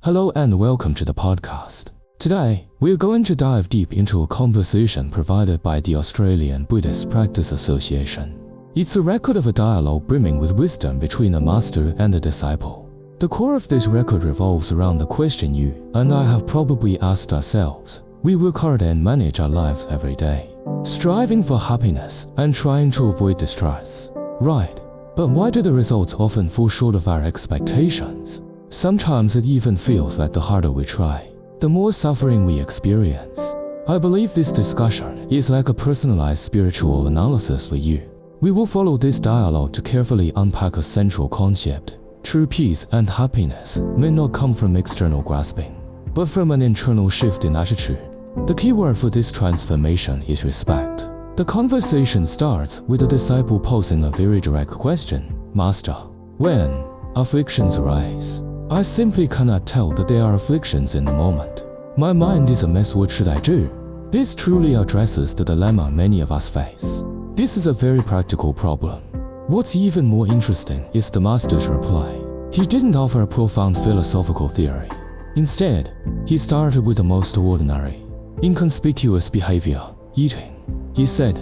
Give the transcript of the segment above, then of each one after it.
Hello and welcome to the podcast. Today, we're going to dive deep into a conversation provided by the Australian Buddhist Practice Association. It's a record of a dialogue brimming with wisdom between a master and a disciple. The core of this record revolves around the question you and I have probably asked ourselves. We work hard and manage our lives every day, striving for happiness and trying to avoid distress. Right, but why do the results often fall short of our expectations? Sometimes it even feels like the harder we try, the more suffering we experience. I believe this discussion is like a personalized spiritual analysis for you. We will follow this dialogue to carefully unpack a central concept. True peace and happiness may not come from external grasping, but from an internal shift in attitude. The key word for this transformation is respect. The conversation starts with the disciple posing a very direct question. Master, when afflictions arise, I simply cannot tell that they are afflictions in the moment. My mind is a mess, what should I do? This truly addresses the dilemma many of us face. This is a very practical problem. What's even more interesting is the master's reply. He didn't offer a profound philosophical theory. Instead, he started with the most ordinary, inconspicuous behavior, eating. He said,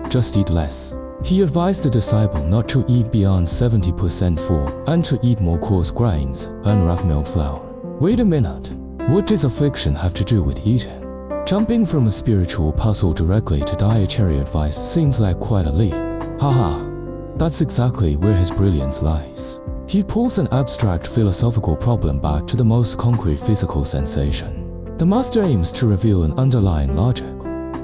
just eat less. He advised the disciple not to eat beyond 70% full and to eat more coarse grains and rough milled flour. Wait a minute, what does affliction have to do with eating? Jumping from a spiritual puzzle directly to dietary advice seems like quite a leap. Haha, that's exactly where his brilliance lies. He pulls an abstract philosophical problem back to the most concrete physical sensation. The master aims to reveal an underlying logic.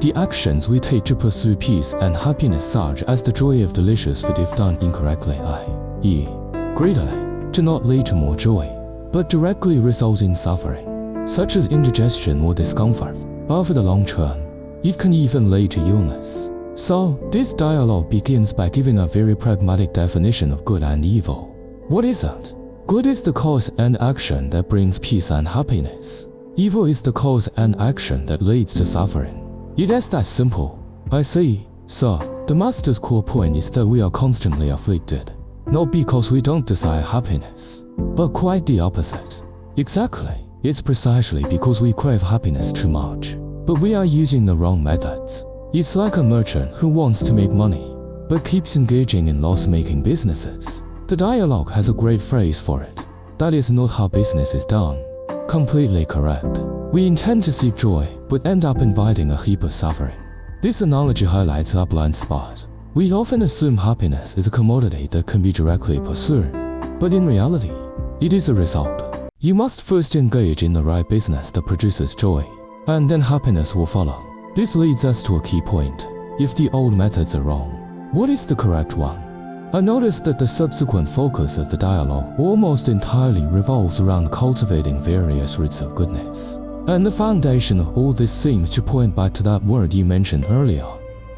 The actions we take to pursue peace and happiness, such as the joy of delicious food if done incorrectly, i.e., greedily, do not lead to more joy, but directly result in suffering, such as indigestion or discomfort. Over the long term, it can even lead to illness. So, this dialogue begins by giving a very pragmatic definition of good and evil. What is it? Good is the cause and action that brings peace and happiness. Evil is the cause and action that leads to suffering. It is that simple. I see. So, the master's core point is that we are constantly afflicted, not because we don't desire happiness, but quite the opposite. Exactly. It's precisely because we crave happiness too much, but we are using the wrong methods. It's like a merchant who wants to make money, but keeps engaging in loss-making businesses. The dialogue has a great phrase for it. That is not how business is done. Completely correct. We intend to seek joy, but end up inviting a heap of suffering. This analogy highlights our blind spot. We often assume happiness is a commodity that can be directly pursued, but in reality, it is a result. You must first engage in the right business that produces joy, and then happiness will follow. This leads us to a key point. If the old methods are wrong, what is the correct one? I noticed that the subsequent focus of the dialogue almost entirely revolves around cultivating various roots of goodness. And the foundation of all this seems to point back to that word you mentioned earlier,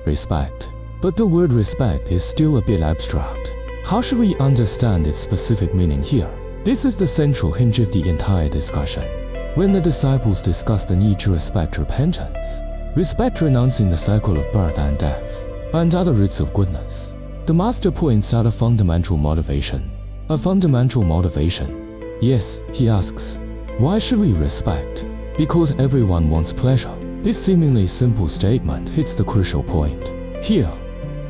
respect. But the word respect is still a bit abstract. How should we understand its specific meaning here? This is the central hinge of the entire discussion. When the disciples discuss the need to respect repentance, respect renouncing the cycle of birth and death, and other roots of goodness, the master points out a fundamental motivation. A fundamental motivation? Yes, he asks. Why should we respect? Because everyone wants pleasure. This seemingly simple statement hits the crucial point. Here,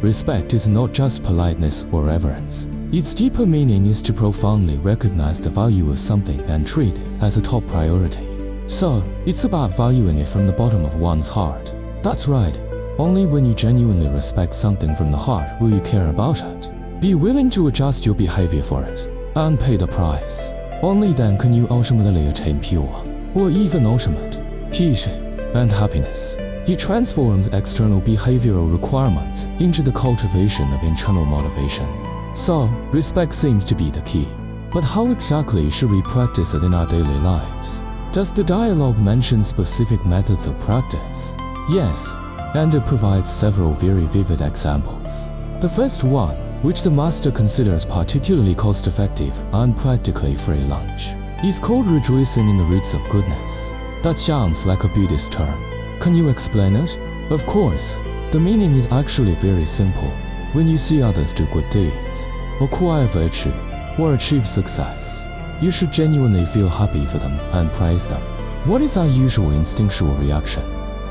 respect is not just politeness or reverence. Its deeper meaning is to profoundly recognize the value of something and treat it as a top priority. So, it's about valuing it from the bottom of one's heart. That's right. Only when you genuinely respect something from the heart will you care about it, be willing to adjust your behavior for it, and pay the price. Only then can you ultimately attain pure, or even ultimate, peace and happiness. It transforms external behavioral requirements into the cultivation of internal motivation. So, respect seems to be the key. But how exactly should we practice it in our daily lives? Does the dialogue mention specific methods of practice? Yes, and it provides several very vivid examples. The first one, which the master considers particularly cost-effective and practically free lunch, is called rejoicing in the roots of goodness. That sounds like a Buddhist term. Can you explain it? Of course, the meaning is actually very simple. When you see others do good deeds, acquire virtue, or achieve success, you should genuinely feel happy for them and praise them. What is our usual instinctual reaction?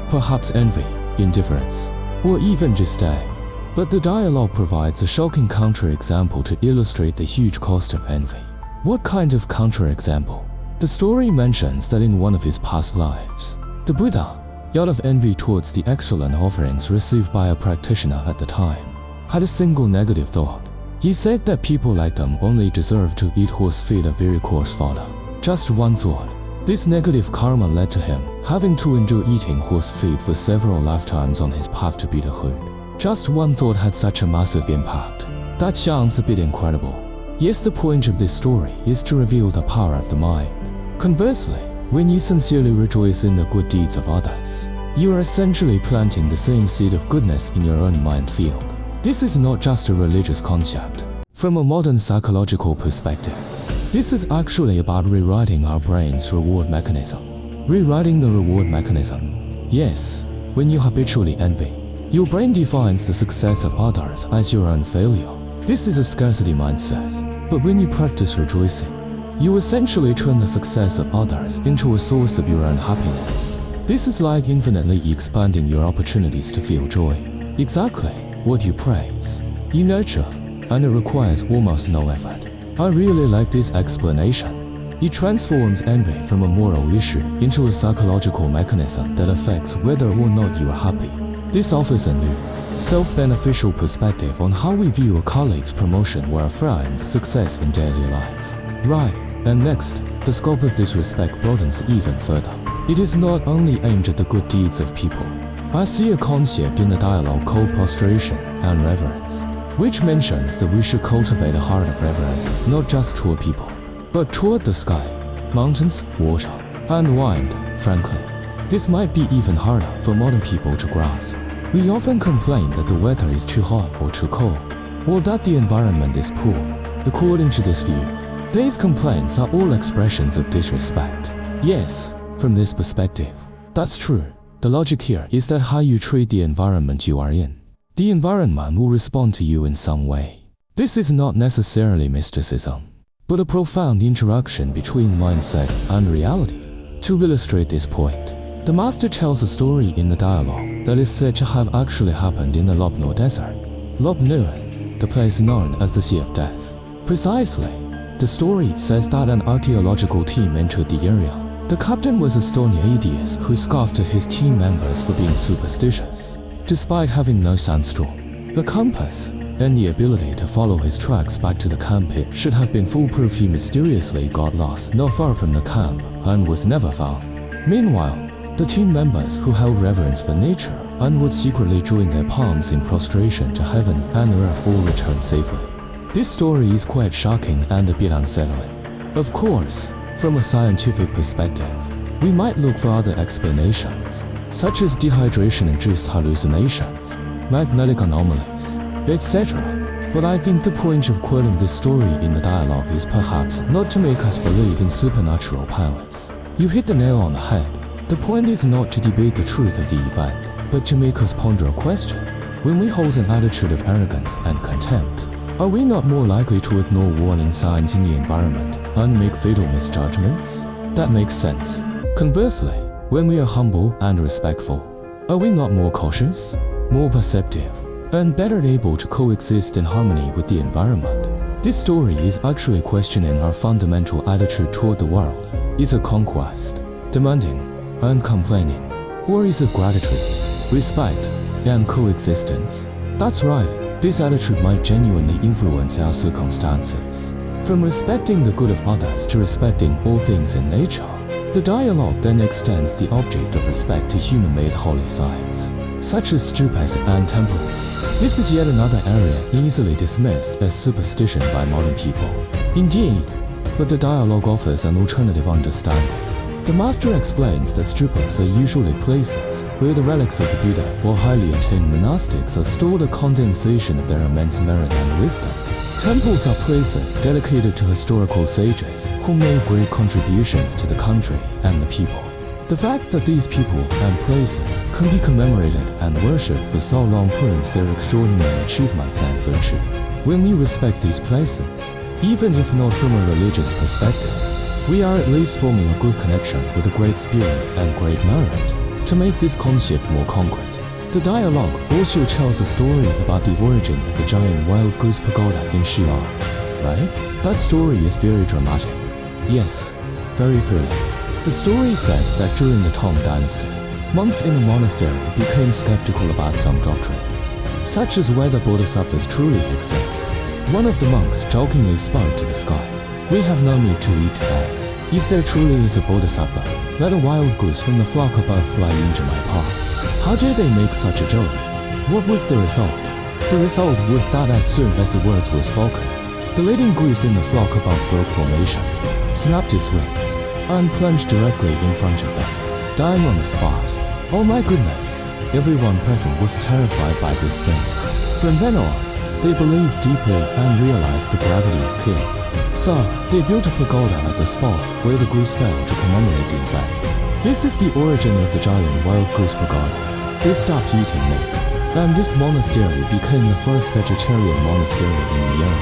Perhaps envy, indifference, or even disdain. But the dialogue provides a shocking counterexample to illustrate the huge cost of envy. What kind of counterexample? The story mentions that in one of his past lives, the Buddha, out of envy towards the excellent offerings received by a practitioner at the time, had a single negative thought. He said that people like them only deserve to eat horse feed of very coarse fodder. Just one thought. This negative karma led to him having to endure eating horse feed for several lifetimes on his path to Buddhahood. Just one thought had such a massive impact. That sounds a bit incredible. Yes, the point of this story is to reveal the power of the mind. Conversely, when you sincerely rejoice in the good deeds of others, you are essentially planting the same seed of goodness in your own mind field. This is not just a religious concept. From a modern psychological perspective, this is actually about rewriting our brain's reward mechanism. Rewriting the reward mechanism. Yes, when you habitually envy, your brain defines the success of others as your own failure. This is a scarcity mindset. But when you practice rejoicing, you essentially turn the success of others into a source of your own happiness. This is like infinitely expanding your opportunities to feel joy. Exactly what you praise, you nurture, and it requires almost no effort. I really like this explanation. It transforms envy from a moral issue into a psychological mechanism that affects whether or not you are happy. This offers a new, self-beneficial perspective on how we view a colleague's promotion or a friend's success in daily life. Right, and next, the scope of this respect broadens even further. It is not only aimed at the good deeds of people. I see a concept in the dialogue called prostration and reverence, which mentions that we should cultivate a heart of reverence, not just toward people, but toward the sky, mountains, water, and wind. Frankly, this might be even harder for modern people to grasp. We often complain that the weather is too hot or too cold, or that the environment is poor. According to this view, these complaints are all expressions of disrespect. Yes, from this perspective, that's true. The logic here is that how you treat the environment you are in, the environment will respond to you in some way. This is not necessarily mysticism, but a profound interaction between mindset and reality. To illustrate this point, the master tells a story in the dialogue that is said to have actually happened in the Lopno Desert. Lopno, the place known as the Sea of Death. Precisely, the story says that an archaeological team entered the area. The captain was a stony atheist who scoffed at his team members for being superstitious, despite having no sandstorm, a compass, and the ability to follow his tracks back to the camp pit should have been foolproof. He mysteriously got lost not far from the camp and was never found. Meanwhile, the team members who held reverence for nature and would secretly join their palms in prostration to heaven and earth all returned safely. This story is quite shocking and a bit unsettling. Of course, from a scientific perspective, we might look for other explanations, such as dehydration-induced hallucinations, magnetic anomalies, etc. But I think the point of quoting this story in the dialogue is perhaps not to make us believe in supernatural powers. You hit the nail on the head. The point is not to debate the truth of the event, but to make us ponder a question. When we hold an attitude of arrogance and contempt, are we not more likely to ignore warning signs in the environment and make fatal misjudgments? That makes sense. Conversely, when we are humble and respectful, are we not more cautious, more perceptive, and better able to coexist in harmony with the environment? This story is actually questioning our fundamental attitude toward the world. Is it conquest, demanding, and complaining? Or is it gratitude, respect, and coexistence? That's right. This attitude might genuinely influence our circumstances. From respecting the good of others to respecting all things in nature, the dialogue then extends the object of respect to human-made holy sites, such as stupas and temples. This is yet another area easily dismissed as superstition by modern people. Indeed, but the dialogue offers an alternative understanding. The master explains that stupas are usually places where the relics of the Buddha or highly attained monastics are stored, a condensation of their immense merit and wisdom. Temples are places dedicated to historical sages who made great contributions to the country and the people. The fact that these people and places can be commemorated and worshipped for so long proves their extraordinary achievements and virtue. When we respect these places, Even if not from a religious perspective, we are at least forming a good connection with a great spirit and great merit. To make this concept more concrete, the dialogue also tells a story about the origin of the giant wild goose pagoda in Xi'an, right? That story is very dramatic. Yes, very thrilling. The story says that during the Tang Dynasty, monks in a monastery became skeptical about some doctrines, such as whether bodhisattvas truly exist. One of the monks jokingly spoke to the sky. "We have no meat to eat today. If there truly is a bodhisattva, let a wild goose from the flock above fly into my path." How did they make such a joke? What was the result? The result was that as soon as the words were spoken, the leading goose in the flock above broke formation, snapped its wings, and plunged directly in front of them, dying on the spot. Oh my goodness! Everyone present was terrified by this scene. From then on, they believed deeply and realized the gravity of killing. So, they built a pagoda at the spot where the goose fell to commemorate the event. This is the origin of the giant wild goose pagoda. They stopped eating meat, and this monastery became the first vegetarian monastery in the area.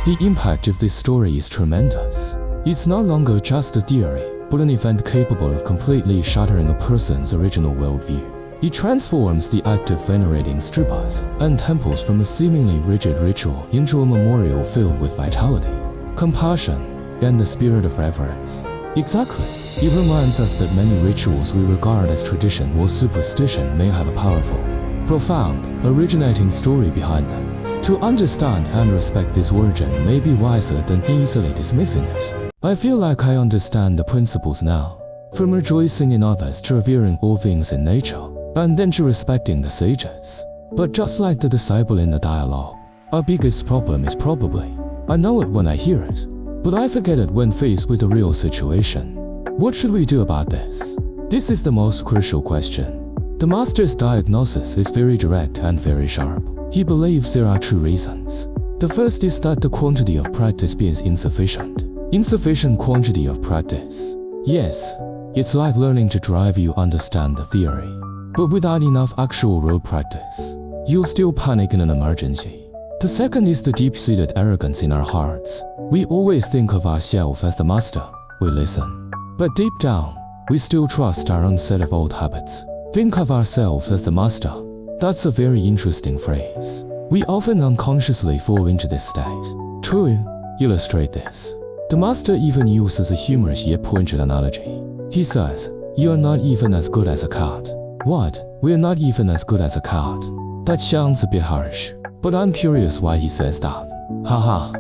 The impact of this story is tremendous. It's no longer just a theory, but an event capable of completely shattering a person's original worldview. It transforms the act of venerating stupas and temples from a seemingly rigid ritual into a memorial filled with vitality, compassion, and the spirit of reverence. Exactly. It reminds us that many rituals we regard as tradition or superstition may have a powerful, profound, originating story behind them. To understand and respect this origin may be wiser than easily dismissing it. I feel like I understand the principles now. From rejoicing in others to revering all things in nature, and then to respecting the sages. But just like the disciple in the dialogue, our biggest problem is probably, I know it when I hear it, but I forget it when faced with a real situation. What should we do about this? This is the most crucial question. The master's diagnosis is very direct and very sharp. He believes there are two reasons. The first is that the quantity of practice is insufficient. Insufficient quantity of practice. Yes, it's like learning to drive. You understand the theory, but without enough actual road practice, you'll still panic in an emergency. The second is the deep-seated arrogance in our hearts. We always think of ourselves as the master. We listen, but deep down, we still trust our own set of old habits. Think of ourselves as the master. That's a very interesting phrase. We often unconsciously fall into this state. To illustrate this, the master even uses a humorous yet pointed analogy. He says, "You're not even as good as a cat." What? We're not even as good as a cat? That sounds a bit harsh, but I'm curious why he says that. Haha,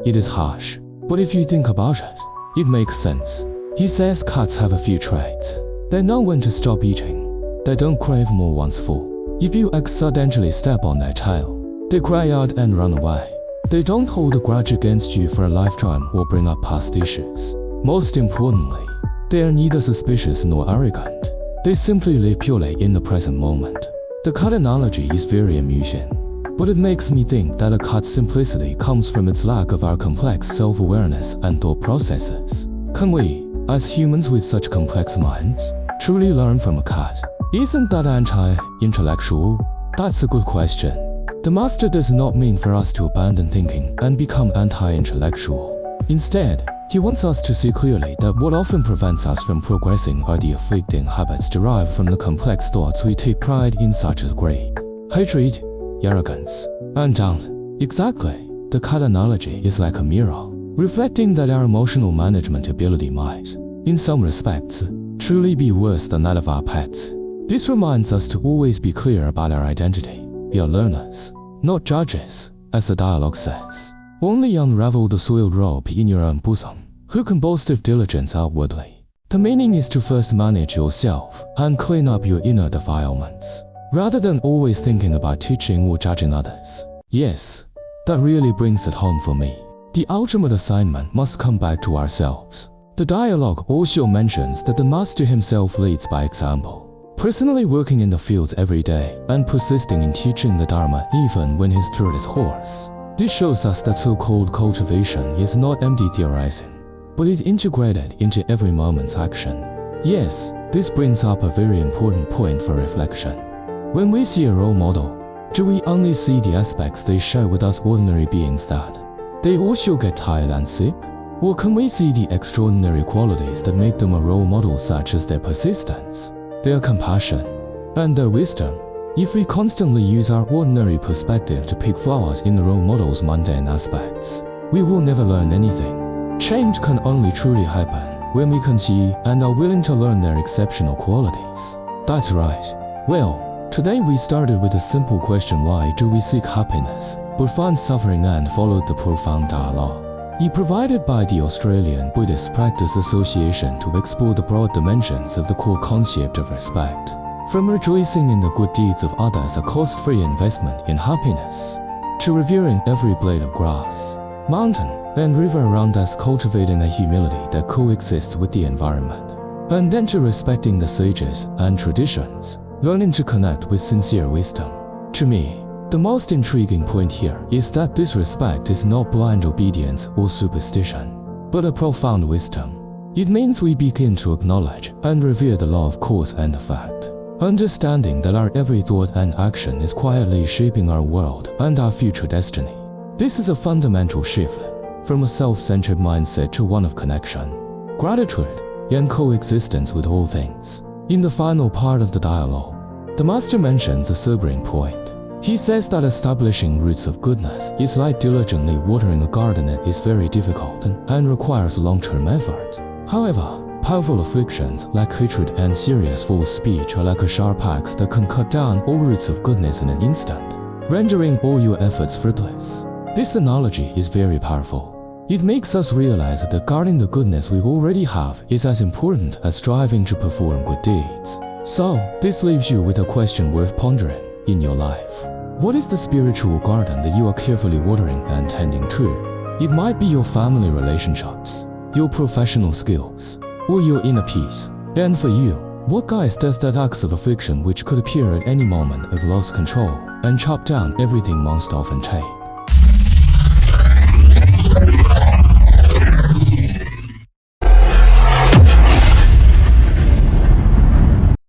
it is harsh, but if you think about it, it makes sense. He says cats have a few traits. They know when to stop eating. They don't crave more once full. If you accidentally step on their tail, they cry out and run away. They don't hold a grudge against you for a lifetime or bring up past issues. Most importantly, they are neither suspicious nor arrogant. They simply live purely in the present moment. The cat analogy is very amusing, but it makes me think that a cat's simplicity comes from its lack of our complex self-awareness and thought processes. Can we, as humans with such complex minds, truly learn from a cat? Isn't that anti-intellectual? That's a good question. The master does not mean for us to abandon thinking and become anti-intellectual. Instead, he wants us to see clearly that what often prevents us from progressing are the afflicting habits derived from the complex thoughts we take pride in, such as greed, hatred, arrogance, and doubt. Exactly. The cat analogy is like a mirror, reflecting that our emotional management ability might, in some respects, truly be worse than that of our pets. This reminds us to always be clear about our identity. We are learners, not judges, as the dialogue says. Only unravel the soiled rope in your own bosom. Who can boast of diligence outwardly? The meaning is to first manage yourself and clean up your inner defilements, rather than always thinking about teaching or judging others. Yes, that really brings it home for me. The ultimate assignment must come back to ourselves. The dialogue also mentions that the master himself leads by example, personally working in the fields every day and persisting in teaching the Dharma even when his throat is hoarse. This shows us that so-called cultivation is not empty theorizing, but is integrated into every moment's action. Yes, this brings up a very important point for reflection. When we see a role model, do we only see the aspects they share with us ordinary beings that, they also get tired and sick? Or can we see the extraordinary qualities that make them a role model, such as their persistence, their compassion, and their wisdom? If we constantly use our ordinary perspective to pick flaws in the role model's mundane aspects, we will never learn anything. Change can only truly happen when we can see and are willing to learn their exceptional qualities. That's right. Well, today we started with a simple question: why do we seek happiness, but find suffering, and followed the profound dialogue provided by the Australian Buddhist Practice Association to explore the broad dimensions of the core concept of respect. From rejoicing in the good deeds of others, a cost-free investment in happiness, to revering every blade of grass, mountain, and river around us, cultivating a humility that coexists with the environment, and then to respecting the sages and traditions, learning to connect with sincere wisdom. To me, the most intriguing point here is that this respect is not blind obedience or superstition, but a profound wisdom. It means we begin to acknowledge and revere the law of cause and effect, understanding that our every thought and action is quietly shaping our world and our future destiny. This is a fundamental shift from a self-centered mindset to one of connection, gratitude, and coexistence with all things. In the final part of the dialogue, the master mentions a sobering point. He says that establishing roots of goodness is like diligently watering a garden. It is very difficult and requires long-term effort. However, powerful afflictions like hatred and serious false speech are like a sharp axe that can cut down all roots of goodness in an instant, rendering all your efforts fruitless. This analogy is very powerful. It makes us realize that guarding the goodness we already have is as important as striving to perform good deeds. So, this leaves you with a question worth pondering in your life. What is the spiritual garden that you are carefully watering and tending to? It might be your family relationships, your professional skills, or your inner peace. And for you, what guise does that axe of affliction, which could appear at any moment, have lost control and chop down everything most often take?